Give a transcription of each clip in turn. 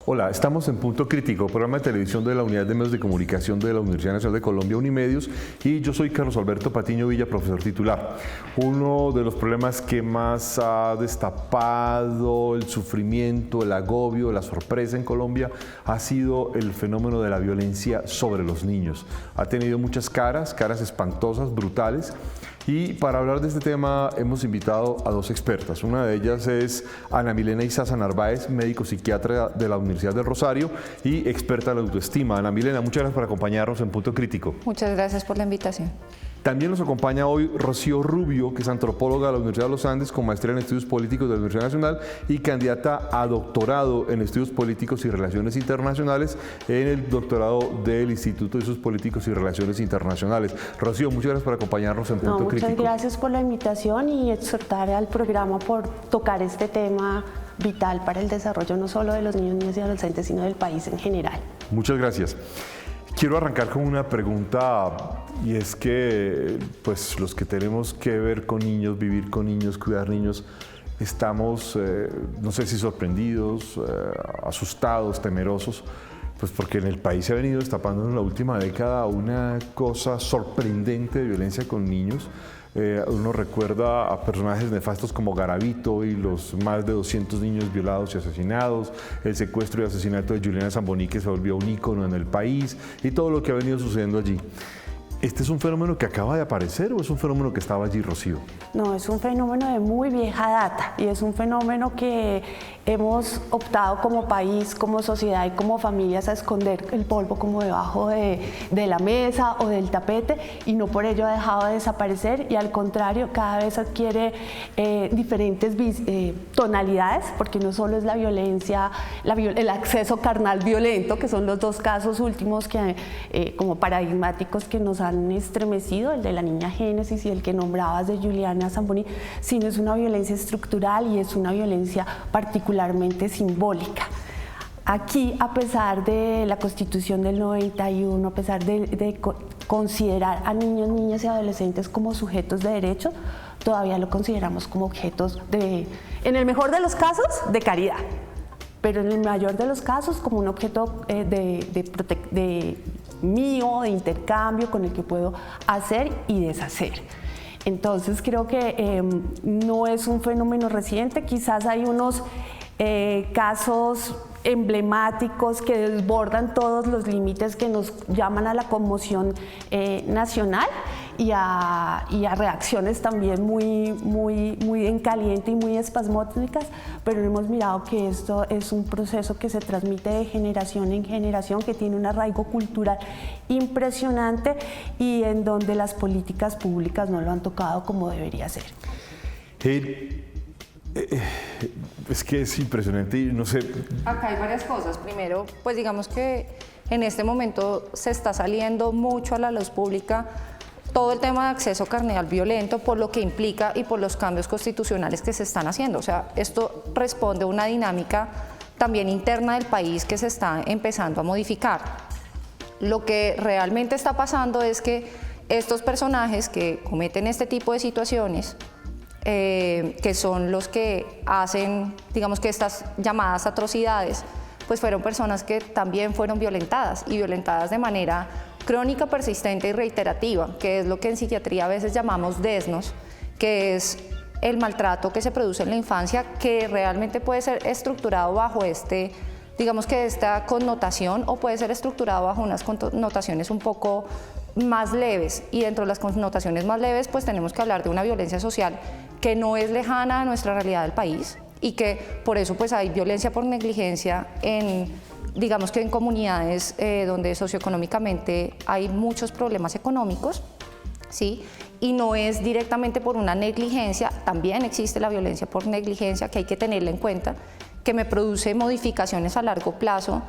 Hola, estamos en Punto Crítico, programa de televisión de la Unidad de Medios de Comunicación de la Universidad Nacional de Colombia, Unimedios, y yo soy Carlos Alberto Patiño Villa, profesor titular. Uno de los problemas que más ha destapado el sufrimiento, el agobio, la sorpresa en Colombia ha sido el fenómeno de la violencia sobre los niños. Ha tenido muchas caras espantosas, brutales. Y para hablar de este tema hemos invitado a dos expertas. Una de ellas es Ana Milena Izaza Narváez, médico psiquiatra de la Universidad del Rosario y experta en la autoestima. Ana Milena, muchas gracias por acompañarnos en Punto Crítico. Muchas gracias por la invitación. También nos acompaña hoy Rocío Rubio, que es antropóloga de la Universidad de los Andes con maestría en estudios políticos de la Universidad Nacional y candidata a doctorado en estudios políticos y relaciones internacionales en el doctorado del Instituto de Estudios Políticos y Relaciones Internacionales. Rocío, muchas gracias por acompañarnos en Punto Crítico. Muchas gracias por la invitación y exhortar al programa por tocar este tema vital para el desarrollo no solo de los niños, niñas y adolescentes, sino del país en general. Muchas gracias. Quiero arrancar con una pregunta, y es que pues los que tenemos que ver con niños, vivir con niños, cuidar niños, estamos, no sé si sorprendidos, asustados, temerosos, pues porque en el país se ha venido destapando en la última década una cosa sorprendente de violencia con niños. Uno recuerda a personajes nefastos como Garavito y los más de 200 niños violados y asesinados, el secuestro y asesinato de Juliana Zamboni, que se volvió un ícono en el país, y todo lo que ha venido sucediendo allí. ¿Este es un fenómeno que acaba de aparecer o es un fenómeno que estaba allí, Rocío? No, es un fenómeno de muy vieja data y es un fenómeno que hemos optado como país, como sociedad y como familias a esconder el polvo como debajo de la mesa o del tapete, y no por ello ha dejado de desaparecer, y al contrario cada vez adquiere diferentes tonalidades, porque no solo es la violencia, el acceso carnal violento, que son los dos casos últimos que como paradigmáticos que nos han estremecido, el de la niña Génesis y el que nombrabas de Juliana Zamboni, sino es una violencia estructural y es una violencia particularmente simbólica. Aquí, a pesar de la Constitución del 91, a pesar de considerar a niños, niñas y adolescentes como sujetos de derecho, todavía lo consideramos como objetos en el mejor de los casos, de caridad, pero en el mayor de los casos como un objeto mío, de intercambio, con el que puedo hacer y deshacer. Entonces creo que no es un fenómeno reciente, quizás hay unos casos emblemáticos que desbordan todos los límites que nos llaman a la conmoción nacional y a reacciones también muy en caliente y muy espasmódicas, pero hemos mirado que esto es un proceso que se transmite de generación en generación, que tiene un arraigo cultural impresionante y en donde las políticas públicas no lo han tocado como debería ser. Es que es impresionante y no sé. Acá hay varias cosas. Primero, pues digamos que en este momento se está saliendo mucho a la luz pública todo el tema de acceso carnal violento por lo que implica y por los cambios constitucionales que se están haciendo. O sea, esto responde a una dinámica también interna del país que se está empezando a modificar. Lo que realmente está pasando es que estos personajes que cometen este tipo de situaciones, que son los que hacen, digamos que estas llamadas atrocidades, pues fueron personas que también fueron violentadas y violentadas de manera crónica, persistente y reiterativa, que es lo que en psiquiatría a veces llamamos desnos, que es el maltrato que se produce en la infancia, que realmente puede ser estructurado bajo digamos que esta connotación, o puede ser estructurado bajo unas connotaciones un poco más leves, y dentro de las connotaciones más leves pues tenemos que hablar de una violencia social que no es lejana a nuestra realidad del país y que por eso pues hay violencia por negligencia digamos que en comunidades donde socioeconómicamente hay muchos problemas económicos, ¿sí? Y no es directamente por una negligencia, también existe la violencia por negligencia que hay que tenerla en cuenta, que me produce modificaciones a largo plazo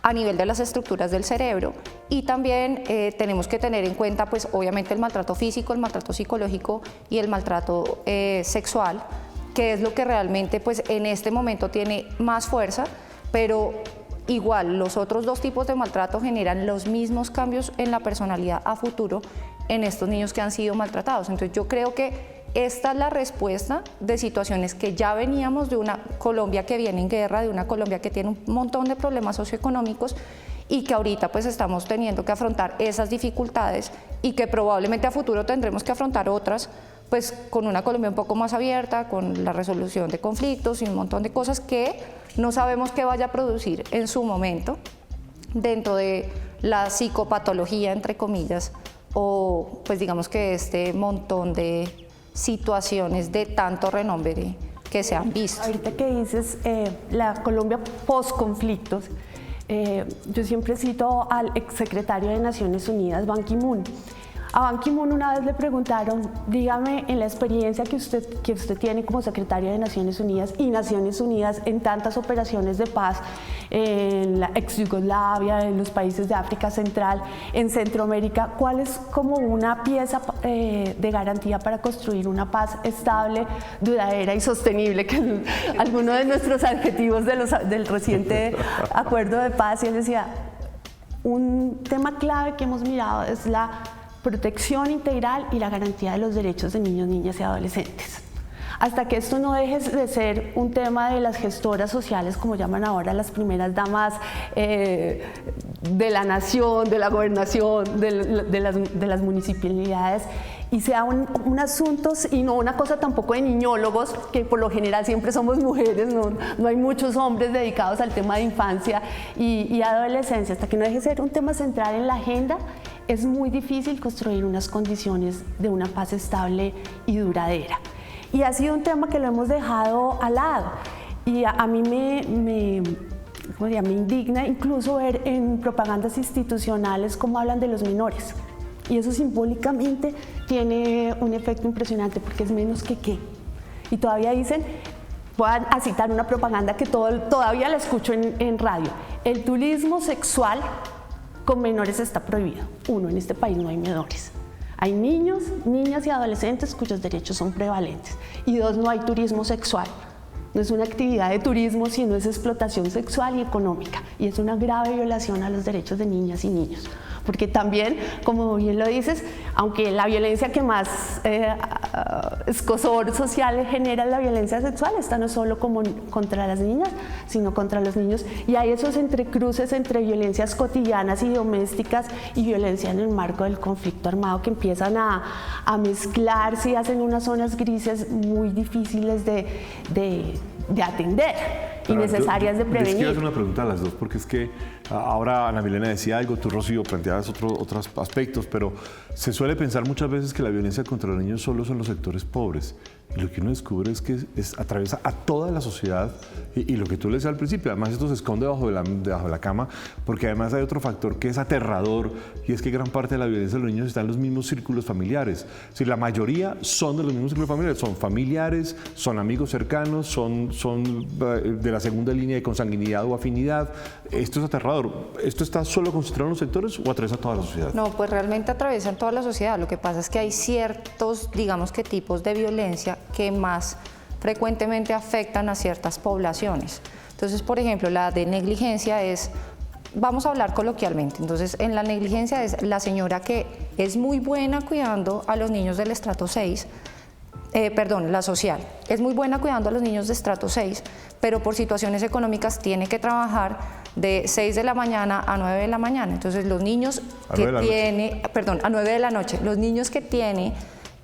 a nivel de las estructuras del cerebro, y también tenemos que tener en cuenta pues obviamente el maltrato físico, el maltrato psicológico y el maltrato sexual, que es lo que realmente pues en este momento tiene más fuerza, pero igual los otros dos tipos de maltrato generan los mismos cambios en la personalidad a futuro en estos niños que han sido maltratados. Entonces yo creo que esta es la respuesta de situaciones que ya veníamos de una Colombia que viene en guerra, de una Colombia que tiene un montón de problemas socioeconómicos y que ahorita pues estamos teniendo que afrontar esas dificultades y que probablemente a futuro tendremos que afrontar otras, pues con una Colombia un poco más abierta, con la resolución de conflictos y un montón de cosas que no sabemos qué vaya a producir en su momento dentro de la psicopatología, entre comillas, o pues digamos que este montón de situaciones de tanto renombre que se han visto. Ahorita que dices la Colombia post-conflictos, yo siempre cito al exsecretario de Naciones Unidas, Ban Ki-moon. A Ban Ki-moon una vez le preguntaron, dígame en la experiencia que usted tiene como secretario de Naciones Unidas y Naciones Unidas en tantas operaciones de paz en la ex Yugoslavia, en los países de África Central, en Centroamérica, ¿cuál es como una pieza de garantía para construir una paz estable, duradera y sostenible? Que es alguno de nuestros adjetivos del reciente acuerdo de paz. Y él decía, un tema clave que hemos mirado es la protección integral y la garantía de los derechos de niños, niñas y adolescentes. Hasta que esto no deje de ser un tema de las gestoras sociales, como llaman ahora las primeras damas de la nación, de la gobernación, de las municipalidades, y sea un asunto y no una cosa tampoco de niñólogos, que por lo general siempre somos mujeres, no hay muchos hombres dedicados al tema de infancia y adolescencia, hasta que no deje de ser un tema central en la agenda, es muy difícil construir unas condiciones de una paz estable y duradera. Y ha sido un tema que lo hemos dejado al lado. Y a mí me indigna incluso ver en propagandas institucionales cómo hablan de los menores. Y eso simbólicamente tiene un efecto impresionante porque es menos que qué. Y todavía dicen, voy a citar una propaganda que todavía la escucho en radio, el turismo sexual con menores está prohibido. Uno, en este país no hay menores. Hay niños, niñas y adolescentes cuyos derechos son prevalentes. Y dos, no hay turismo sexual. No es una actividad de turismo, sino es explotación sexual y económica. Y es una grave violación a los derechos de niñas y niños. Porque también, como bien lo dices, aunque la violencia que más escozor social genera es la violencia sexual, esta no es solo como contra las niñas, sino contra los niños. Y hay esos entrecruces entre violencias cotidianas y domésticas y violencia en el marco del conflicto armado que empiezan a mezclarse y hacen unas zonas grises muy difíciles de atender y necesarias de prevenir. Les quiero hacer una pregunta a las dos, porque es que ahora Ana Milena decía algo, tú, Rocío, planteabas otros aspectos, pero se suele pensar muchas veces que la violencia contra los niños solo son los sectores pobres. Y lo que uno descubre es que atraviesa a toda la sociedad y lo que tú le decías al principio, además esto se esconde debajo de la cama, porque además hay otro factor que es aterrador y es que gran parte de la violencia de los niños está en los mismos círculos familiares. Es decir, la mayoría son de los mismos círculos familiares, son familiares, son amigos cercanos, son de la segunda línea de consanguinidad o afinidad. Esto es aterrador. ¿Esto está solo concentrado en los sectores o atraviesa toda la sociedad? No, pues realmente atraviesan toda la sociedad. Lo que pasa es que hay ciertos, digamos que tipos de violencia que más frecuentemente afectan a ciertas poblaciones. Entonces, por ejemplo, la de negligencia es, vamos a hablar coloquialmente, entonces en la negligencia es la señora que es muy buena cuidando a los niños del estrato 6, la social, es muy buena cuidando a los niños de estrato 6, pero por situaciones económicas tiene que trabajar de 6 de la mañana a 9 de la mañana. Entonces los niños a 9 de la noche, los niños que tiene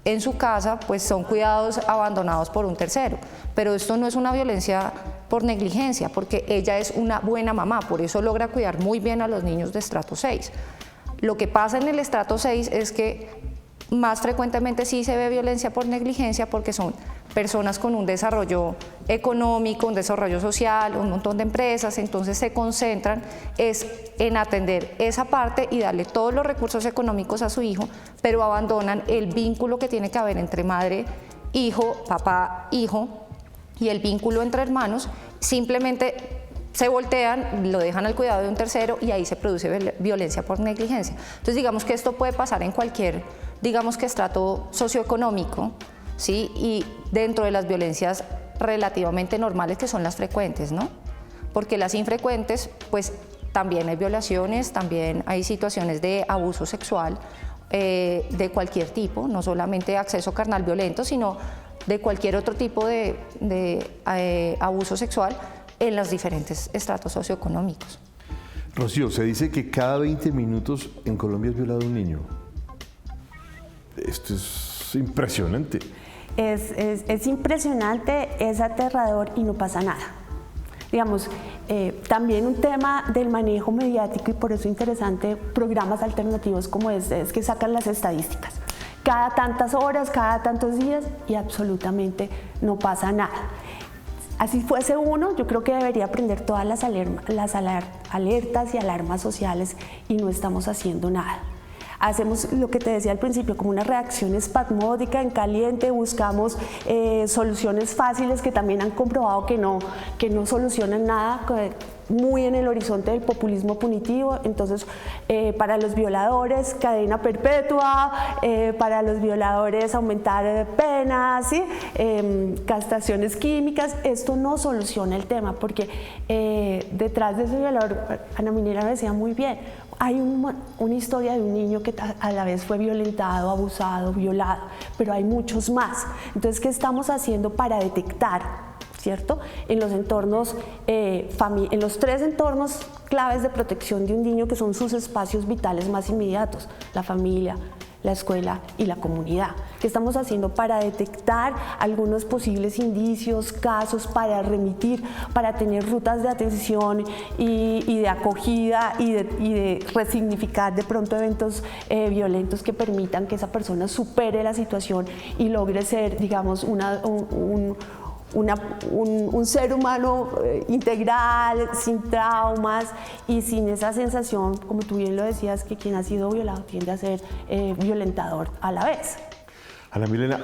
en su casa pues son cuidados abandonados por un tercero, pero esto no es una violencia por negligencia, porque ella es una buena mamá, por eso logra cuidar muy bien a los niños de estrato 6. Lo que pasa en el estrato 6 es que más frecuentemente sí se ve violencia por negligencia porque son personas con un desarrollo económico, un desarrollo social, un montón de empresas, entonces se concentran en atender esa parte y darle todos los recursos económicos a su hijo, pero abandonan el vínculo que tiene que haber entre madre, hijo, papá, hijo y el vínculo entre hermanos, simplemente se voltean, lo dejan al cuidado de un tercero y ahí se produce violencia por negligencia. Entonces digamos que esto puede pasar en cualquier, digamos que estrato socioeconómico, ¿sí? Y dentro de las violencias relativamente normales que son las frecuentes, ¿no? Porque las infrecuentes, pues también hay violaciones, también hay situaciones de abuso sexual de cualquier tipo, no solamente acceso carnal violento, sino de cualquier otro tipo de abuso sexual en los diferentes estratos socioeconómicos. Rocío, se dice que cada 20 minutos en Colombia es violado un niño. Esto es impresionante. Es impresionante, es aterrador y no pasa nada. Digamos, también un tema del manejo mediático, y por eso es interesante programas alternativos como este, es que sacan las estadísticas. Cada tantas horas, cada tantos días y absolutamente no pasa nada. Así fuese uno, yo creo que debería prender todas las alertas y alarmas sociales y no estamos haciendo nada. Hacemos lo que te decía al principio, como una reacción espasmódica en caliente, buscamos soluciones fáciles que también han comprobado que no solucionan nada, muy en el horizonte del populismo punitivo. Entonces, para los violadores, cadena perpetua, para los violadores aumentar penas, ¿sí? Castraciones químicas. Esto no soluciona el tema, porque detrás de ese violador, Ana Minera lo decía muy bien, hay una historia de un niño que a la vez fue violentado, abusado, violado, pero hay muchos más. Entonces, ¿qué estamos haciendo para detectar, ¿cierto? En los entornos, en los 3 entornos claves de protección de un niño, que son sus espacios vitales más inmediatos: la familia, la escuela y la comunidad. ¿Qué estamos haciendo para detectar algunos posibles indicios, casos, para remitir, para tener rutas de atención y de acogida y de resignificar de pronto eventos violentos que permitan que esa persona supere la situación y logre ser, digamos, un ser humano integral, sin traumas y sin esa sensación, como tú bien lo decías, que quien ha sido violado tiende a ser violentador a la vez? Ana Milena,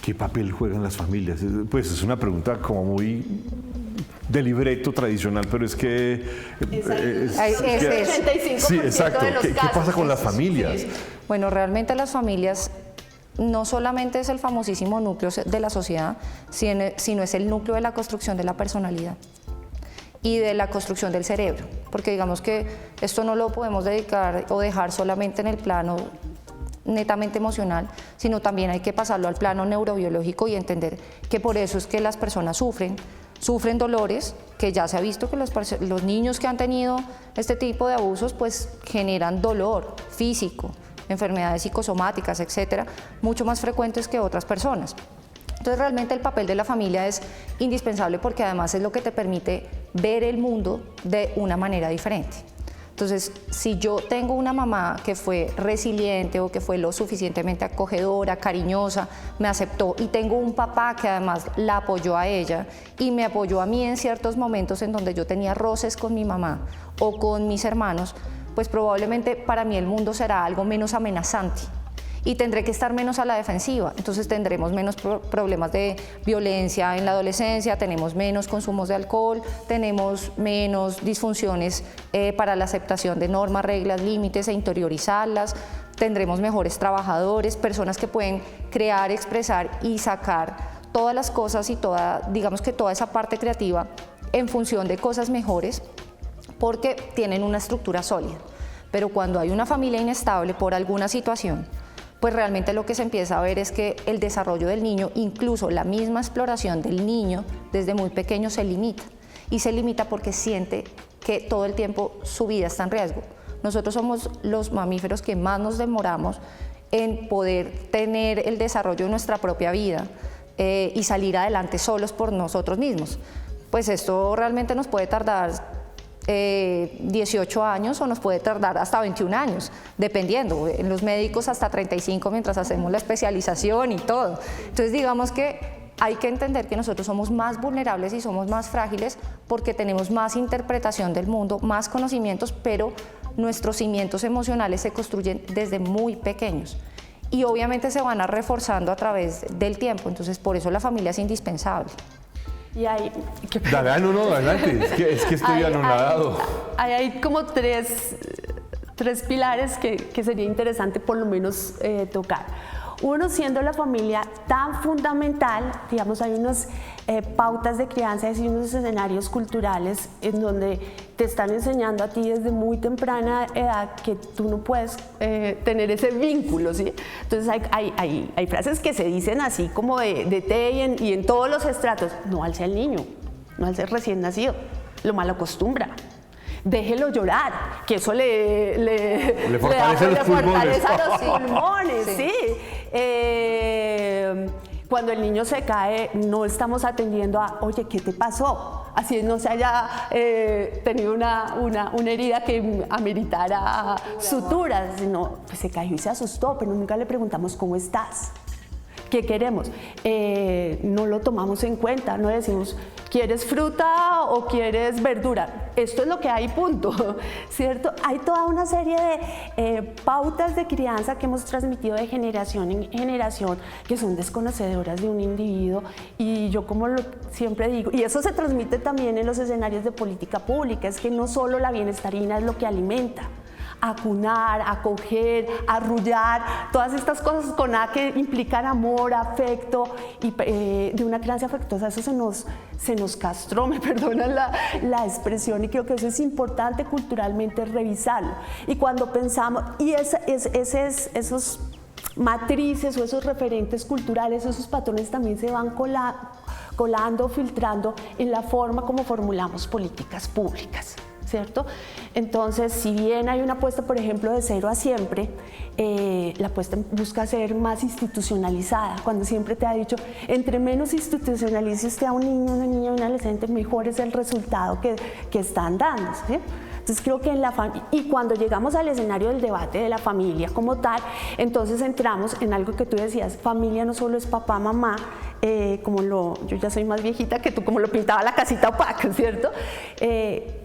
¿qué papel juegan las familias? Pues es una pregunta como muy de libreto tradicional, pero es que... es 85% sí, exacto. de los ¿Qué casos. pasa con las familias? Sí. Bueno, realmente las familias no solamente es el famosísimo núcleo de la sociedad, sino es el núcleo de la construcción de la personalidad y de la construcción del cerebro, porque digamos que esto no lo podemos dedicar o dejar solamente en el plano netamente emocional, sino también hay que pasarlo al plano neurobiológico y entender que por eso es que las personas sufren dolores, que ya se ha visto que los niños que han tenido este tipo de abusos pues generan dolor físico, enfermedades psicosomáticas, etcétera, mucho más frecuentes que otras personas. Entonces realmente el papel de la familia es indispensable, porque además es lo que te permite ver el mundo de una manera diferente. Entonces, si yo tengo una mamá que fue resiliente o que fue lo suficientemente acogedora, cariñosa, me aceptó, y tengo un papá que además la apoyó a ella y me apoyó a mí en ciertos momentos en donde yo tenía roces con mi mamá o con mis hermanos, pues probablemente para mí el mundo será algo menos amenazante y tendré que estar menos a la defensiva. Entonces tendremos menos problemas de violencia en la adolescencia, tenemos menos consumos de alcohol, tenemos menos disfunciones para la aceptación de normas, reglas, límites e interiorizarlas, tendremos mejores trabajadores, personas que pueden crear, expresar y sacar todas las cosas y digamos que toda esa parte creativa en función de cosas mejores, porque tienen una estructura sólida. Pero cuando hay una familia inestable por alguna situación, pues realmente lo que se empieza a ver es que el desarrollo del niño, incluso la misma exploración del niño desde muy pequeño, se limita. Y se limita porque siente que todo el tiempo su vida está en riesgo. Nosotros somos los mamíferos que más nos demoramos en poder tener el desarrollo de nuestra propia vida y salir adelante solos por nosotros mismos. Pues esto realmente nos puede tardar 18 años o nos puede tardar hasta 21 años, dependiendo. En los médicos hasta 35 mientras hacemos la especialización y todo. Entonces digamos que hay que entender que nosotros somos más vulnerables y somos más frágiles porque tenemos más interpretación del mundo, más conocimientos, pero nuestros cimientos emocionales se construyen desde muy pequeños y obviamente se van a reforzando a través del tiempo. Entonces por eso la familia es indispensable. Y hay, Dale, no, adelante, es que estoy anonadado. Hay como tres pilares que sería interesante por lo menos tocar. Uno, siendo la familia tan fundamental, digamos, hay unas pautas de crianza y unos escenarios culturales en donde te están enseñando a ti desde muy temprana edad que tú no puedes tener ese vínculo, ¿sí? Entonces hay frases que se dicen así como de té y en todos los estratos. No alce al niño, no alce recién nacido, lo mal acostumbra. Déjelo llorar, que eso le fortalece los pulmones, sí. Cuando el niño se cae, no estamos atendiendo a, oye, ¿qué te pasó? Así no se haya tenido una herida que ameritara suturas, sino pues se cayó y se asustó, pero nunca le preguntamos cómo estás. ¿Qué queremos? No lo tomamos en cuenta, no decimos, ¿quieres fruta o quieres verdura? Esto es lo que hay, punto, ¿cierto? Hay toda una serie de pautas de crianza que hemos transmitido de generación en generación que son desconocedoras de un individuo y yo siempre digo, y eso se transmite también en los escenarios de política pública, es que no solo la bienestarina es lo que alimenta. Acunar, acoger, arrullar, todas estas cosas con A que implican amor, afecto y de una crianza afectuosa, eso se nos castró, me perdonan la expresión, y creo que eso es importante culturalmente revisarlo. Y cuando pensamos, y esos matrices o esos referentes culturales, esos patrones también se van colando, filtrando en la forma como formulamos políticas públicas, ¿cierto? Entonces, si bien hay una apuesta, por ejemplo, de 0 a siempre, la apuesta busca ser más institucionalizada. Cuando siempre te ha dicho, entre menos institucionalice usted a un niño, una niña, un adolescente, mejor es el resultado que están dando, ¿sí? Entonces creo que en la familia, y cuando llegamos al escenario del debate de la familia como tal, entonces entramos en algo que tú decías, familia no solo es papá, mamá, yo ya soy más viejita que tú, como lo pintaba la casita opaca, ¿cierto?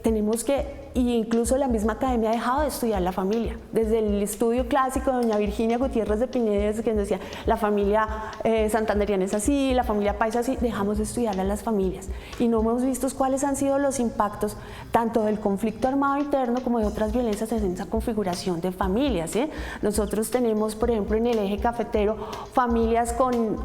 Tenemos que, y incluso la misma academia ha dejado de estudiar la familia. Desde el estudio clásico de doña Virginia Gutiérrez de Pinedes, que decía, la familia santanderiana es así, la familia paisa es así, dejamos de estudiar a las familias. Y no hemos visto cuáles han sido los impactos tanto del conflicto armado interno como de otras violencias en esa configuración de familias, ¿sí? Nosotros tenemos, por ejemplo, en el eje cafetero, familias con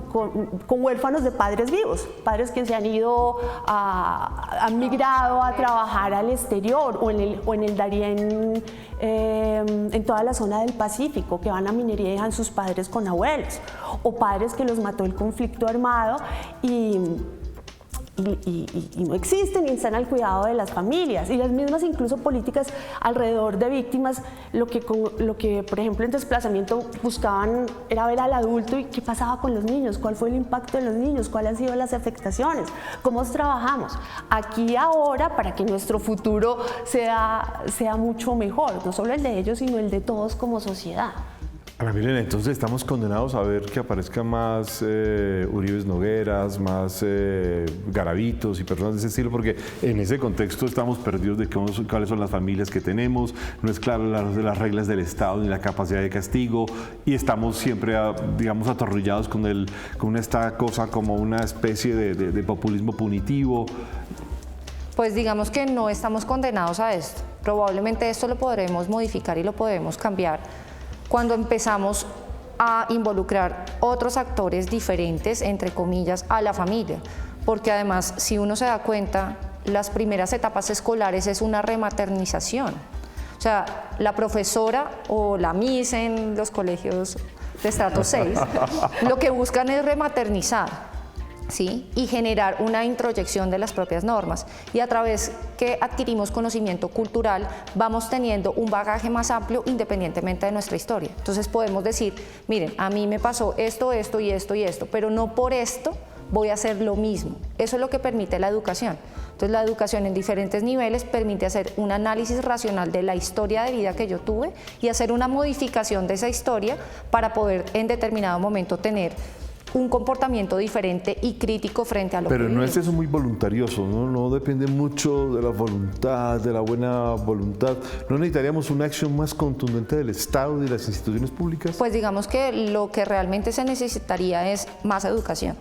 huérfanos de padres vivos, padres que se han ido, han migrado a trabajar al exterior, o en el Darién, en toda la zona del Pacífico, que van a minería y dejan sus padres con abuelos, o padres que los mató el conflicto armado y no existen y están al cuidado de las familias, y las mismas incluso políticas alrededor de víctimas, lo que por ejemplo en desplazamiento buscaban era ver al adulto y qué pasaba con los niños, cuál fue el impacto de los niños, cuáles han sido las afectaciones, cómo trabajamos aquí ahora para que nuestro futuro sea mucho mejor, no solo el de ellos sino el de todos como sociedad. Ana Milena, entonces estamos condenados a ver que aparezcan más Uribes Nogueras, más Garavitos y personas de ese estilo, porque en ese contexto estamos perdidos de cuáles son las familias que tenemos, no es claro las reglas del Estado ni la capacidad de castigo, y estamos siempre, digamos, atornillados con esta cosa como una especie de populismo punitivo. Pues digamos que no estamos condenados a esto. Probablemente esto lo podremos modificar y lo podremos cambiar cuando empezamos a involucrar otros actores diferentes, entre comillas, a la familia. Porque además, si uno se da cuenta, las primeras etapas escolares es una rematernización. O sea, la profesora o la Miss en los colegios de estrato 6, lo que buscan es rematernizar, ¿sí? Y generar una introyección de las propias normas, y a través que adquirimos conocimiento cultural vamos teniendo un bagaje más amplio independientemente de nuestra historia. Entonces podemos decir, miren, a mí me pasó esto, esto y esto y esto, pero no por esto voy a hacer lo mismo. Eso es lo que permite la educación. Entonces la educación en diferentes niveles permite hacer un análisis racional de la historia de vida que yo tuve y hacer una modificación de esa historia para poder en determinado momento tener un comportamiento diferente y crítico frente a lo que Pero no es eso muy voluntarioso, ¿no? No depende mucho de la voluntad, de la buena voluntad. ¿No necesitaríamos una acción más contundente del Estado y de las instituciones públicas? Pues digamos que lo que realmente se necesitaría es más educación.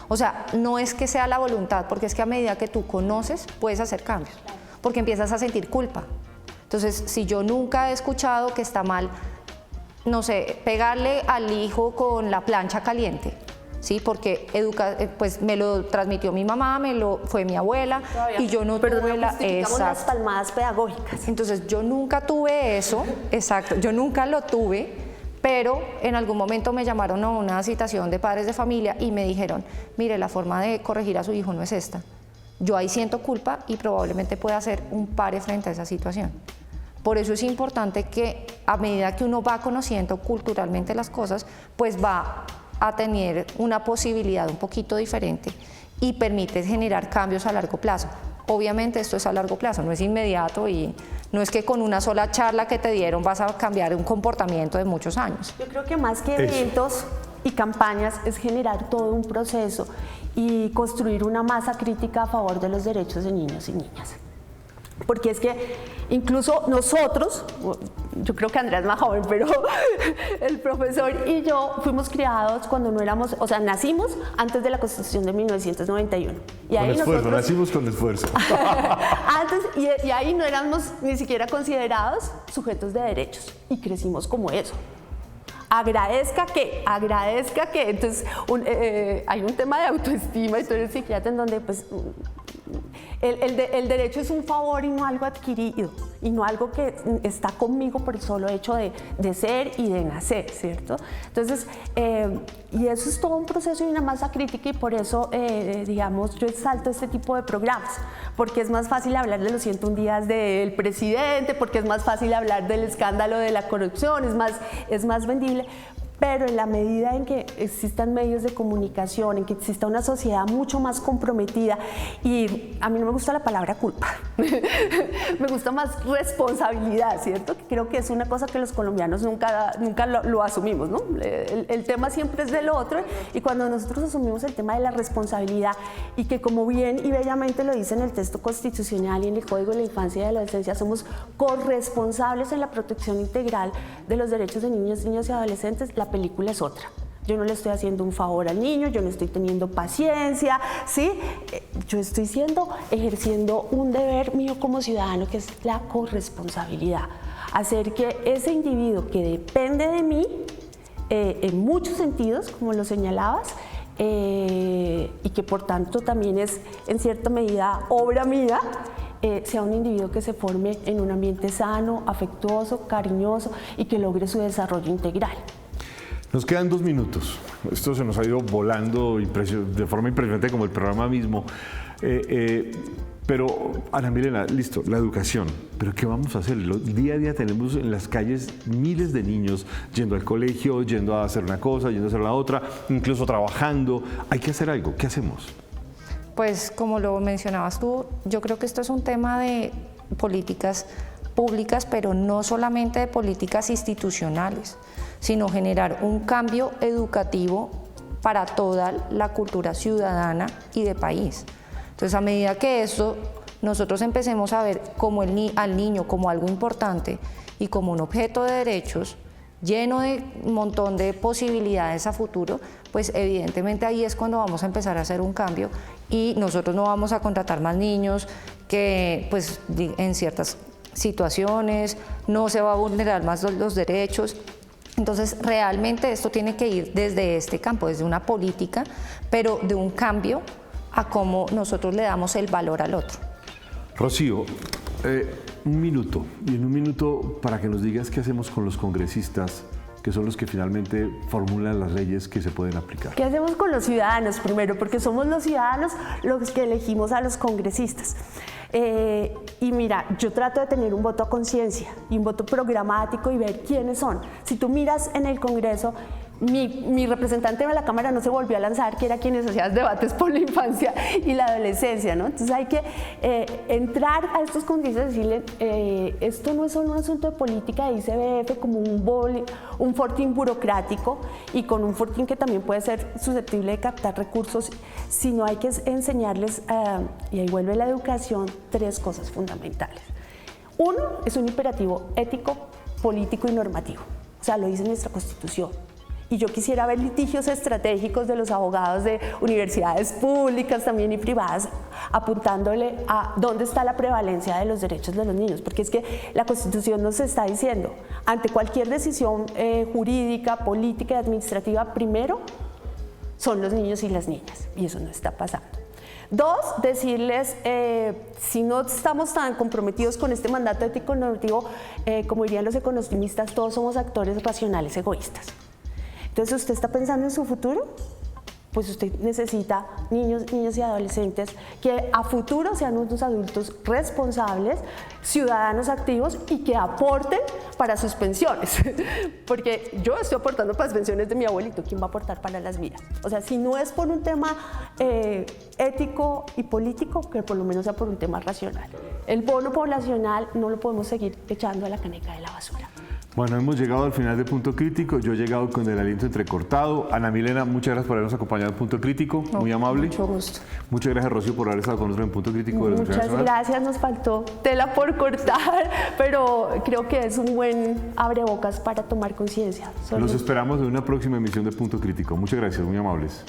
O sea, no es que sea la voluntad, porque es que a medida que tú conoces puedes hacer cambios, porque empiezas a sentir culpa. Entonces, si yo nunca he escuchado que está mal no sé, pegarle al hijo con la plancha caliente. Sí, porque pues me lo transmitió mi mamá, fue mi abuela y yo no tuve las palmadas pedagógicas. Entonces yo nunca tuve eso, exacto, yo nunca lo tuve, pero en algún momento me llamaron a una citación de padres de familia y me dijeron, mire, la forma de corregir a su hijo no es esta. Yo ahí siento culpa y probablemente pueda hacer un pare frente a esa situación. Por eso es importante que a medida que uno va conociendo culturalmente las cosas, pues va a tener una posibilidad un poquito diferente y permite generar cambios a largo plazo. Obviamente esto es a largo plazo, no es inmediato y no es que con una sola charla que te dieron vas a cambiar un comportamiento de muchos años. Yo creo que más que eventos y campañas es generar todo un proceso y construir una masa crítica a favor de los derechos de niños y niñas. Porque es que incluso nosotros, yo creo que Andrea es más joven, pero el profesor y yo fuimos criados cuando no éramos, o sea, nacimos antes de la Constitución de 1991. Y con ahí esfuerzo, nacimos con esfuerzo. Antes, y ahí no éramos ni siquiera considerados sujetos de derechos y crecimos como eso. Agradezca que, entonces hay un tema de autoestima y todo el psiquiatra en donde pues el derecho es un favor y no algo adquirido, y no algo que está conmigo por el solo hecho de ser y de nacer, ¿cierto? Entonces, y eso es todo un proceso y una masa crítica, y por eso, digamos, yo exalto este tipo de programas, porque es más fácil hablar de los 101 días del presidente, porque es más fácil hablar del escándalo de la corrupción, es más vendible. Pero en la medida en que existan medios de comunicación, en que exista una sociedad mucho más comprometida, y a mí no me gusta la palabra culpa, me gusta más responsabilidad, ¿cierto? Creo que es una cosa que los colombianos nunca lo asumimos, ¿no? El tema siempre es del otro, y cuando nosotros asumimos el tema de la responsabilidad, y que como bien y bellamente lo dice en el texto constitucional y en el Código de la Infancia y de la Adolescencia, somos corresponsables en la protección integral de los derechos de niños, niñas y adolescentes, la película es otra. Yo no le estoy haciendo un favor al niño, yo no estoy teniendo paciencia, ¿sí? Yo estoy ejerciendo un deber mío como ciudadano, que es la corresponsabilidad. Hacer que ese individuo que depende de mí, en muchos sentidos, como lo señalabas, y que por tanto también es en cierta medida obra mía, sea un individuo que se forme en un ambiente sano, afectuoso, cariñoso y que logre su desarrollo integral. Nos quedan 2 minutos. Esto se nos ha ido volando de forma impresionante como el programa mismo. Pero, Ana Milena, listo, la educación. ¿Pero qué vamos a hacer? Día a día tenemos en las calles miles de niños yendo al colegio, yendo a hacer una cosa, yendo a hacer la otra, incluso trabajando. Hay que hacer algo. ¿Qué hacemos? Pues, como lo mencionabas tú, yo creo que esto es un tema de políticas públicas, pero no solamente de políticas institucionales, sino generar un cambio educativo para toda la cultura ciudadana y de país. Entonces, a medida que eso nosotros empecemos a ver como al niño como algo importante y como un objeto de derechos lleno de un montón de posibilidades a futuro, pues evidentemente ahí es cuando vamos a empezar a hacer un cambio, y nosotros no vamos a contratar más niños que pues en ciertas situaciones no se va a vulnerar más los derechos. Entonces, realmente esto tiene que ir desde este campo, desde una política, pero de un cambio a cómo nosotros le damos el valor al otro. Rocío, un minuto, y en un minuto para que nos digas qué hacemos con los congresistas, que son los que finalmente formulan las leyes que se pueden aplicar. ¿Qué hacemos con los ciudadanos primero? Porque somos los ciudadanos los que elegimos a los congresistas. Y mira, yo trato de tener un voto a conciencia y un voto programático y ver quiénes son. Si tú miras en el Congreso, mi representante de la Cámara no se volvió a lanzar, que era quienes hacían debates por la infancia y la adolescencia, ¿no? Entonces hay que entrar a estos congresistas y decirle, esto no es solo un asunto de política de ICBF como un fortín burocrático y con un fortín que también puede ser susceptible de captar recursos, sino hay que enseñarles, y ahí vuelve la educación, 3 cosas fundamentales. Uno, es un imperativo ético, político y normativo, o sea, lo dice nuestra Constitución. y yo quisiera ver litigios estratégicos de los abogados de universidades públicas también y privadas apuntándole a dónde está la prevalencia de los derechos de los niños, porque es que la Constitución nos está diciendo, ante cualquier decisión jurídica, política y administrativa, primero son los niños y las niñas, y eso no está pasando. Dos, decirles, si no estamos tan comprometidos con este mandato ético normativo, como dirían los economistas, todos somos actores racionales egoístas. Entonces, ¿usted está pensando en su futuro? Pues usted necesita niños y adolescentes que a futuro sean unos adultos responsables, ciudadanos activos y que aporten para sus pensiones. Porque yo estoy aportando para las pensiones de mi abuelito, ¿quién va a aportar para las mías? O sea, si no es por un tema ético y político, que por lo menos sea por un tema racional. El bono poblacional no lo podemos seguir echando a la caneca de la basura. Bueno, hemos llegado al final de Punto Crítico. Yo he llegado con el aliento entrecortado. Ana Milena, muchas gracias por habernos acompañado en Punto Crítico. Muy amable. Mucho gusto. Muchas gracias, Rocío, por haber estado con nosotros en Punto Crítico. Muchas gracias, nos faltó tela por cortar, pero creo que es un buen abrebocas para tomar conciencia. Los esperamos en una próxima emisión de Punto Crítico. Muchas gracias, muy amables.